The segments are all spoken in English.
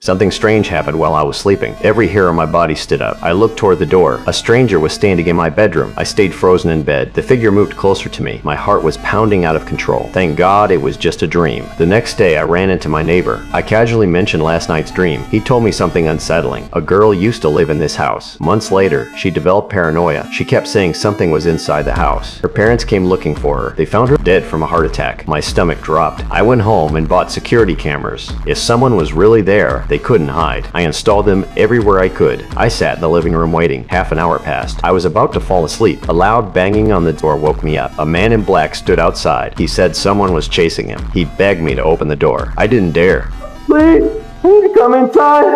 Something strange happened while I was sleeping. Every hair on my body stood up. I looked toward the door. A stranger was standing in my bedroom. I stayed frozen in bed. The figure moved closer to me. My heart was pounding out of control. Thank God it was just a dream. The next day I ran into my neighbor. I casually mentioned last night's dream. He told me something unsettling. A girl used to live in this house. Months later, she developed paranoia. She kept saying something was inside the house. Her parents came looking for her. They found her dead from a heart attack. My stomach dropped. I went home and bought security cameras. If someone was really there, they couldn't hide. I installed them everywhere I could. I sat in the living room waiting. Half an hour passed. I was about to fall asleep. A loud banging on the door woke me up. A man in black stood outside. He said someone was chasing him. He begged me to open the door. I didn't dare. Please come inside.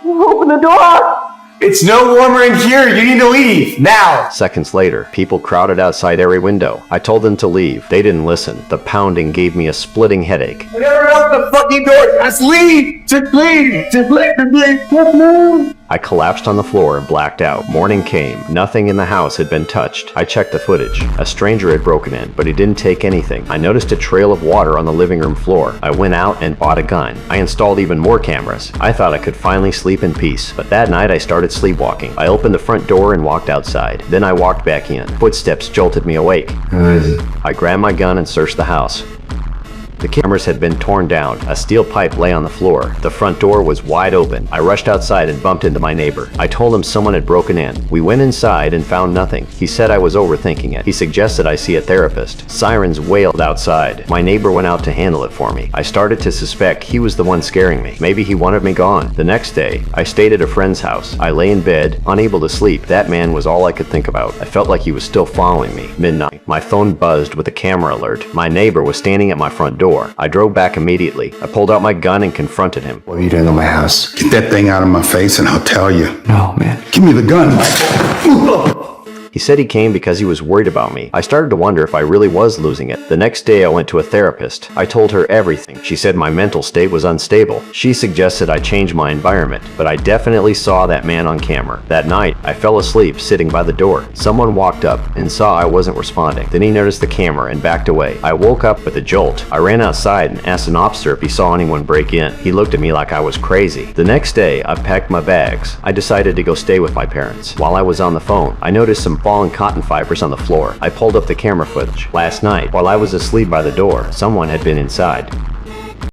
Open the door. It's no warmer in here. You need to leave now. Seconds later, people crowded outside every window. I told them to leave. They didn't listen. The pounding gave me a splitting headache. I never opened the fucking door. Just leave. Just leave. Just leave. I collapsed on the floor and blacked out. Morning came. Nothing in the house had been touched. I checked the footage. A stranger had broken in, but he didn't take anything. I noticed a trail of water on the living room floor. I went out and bought a gun. I installed even more cameras. I thought I could finally sleep in peace, but that night I started sleepwalking. I opened the front door and walked outside. Then I walked back in. Footsteps jolted me awake. Who is it? I grabbed my gun and searched the house. The cameras had been torn down. A steel pipe lay on the floor. The front door was wide open. I rushed outside and bumped into my neighbor. I told him someone had broken in. We went inside and found nothing. He said I was overthinking it. He suggested I see a therapist. Sirens wailed outside. My neighbor went out to handle it for me. I started to suspect he was the one scaring me. Maybe he wanted me gone. The next day, I stayed at a friend's house. I lay in bed, unable to sleep. That man was all I could think about. I felt like he was still following me. Midnight. My phone buzzed with a camera alert. My neighbor was standing at my front door. I drove back immediately. I pulled out my gun and confronted him. What are you doing in my house? Get that thing out of my face and I'll tell you. No, man. Give me the gun. He said he came because he was worried about me. I started to wonder if I really was losing it. The next day I went to a therapist. I told her everything. She said my mental state was unstable. She suggested I change my environment, but I definitely saw that man on camera. That night, I fell asleep sitting by the door. Someone walked up and saw I wasn't responding. Then he noticed the camera and backed away. I woke up with a jolt. I ran outside and asked an officer if he saw anyone break in. He looked at me like I was crazy. The next day, I packed my bags. I decided to go stay with my parents. While I was on the phone, I noticed some fallen cotton fibers on the floor. I pulled up the camera footage. Last night, while I was asleep by the door, someone had been inside.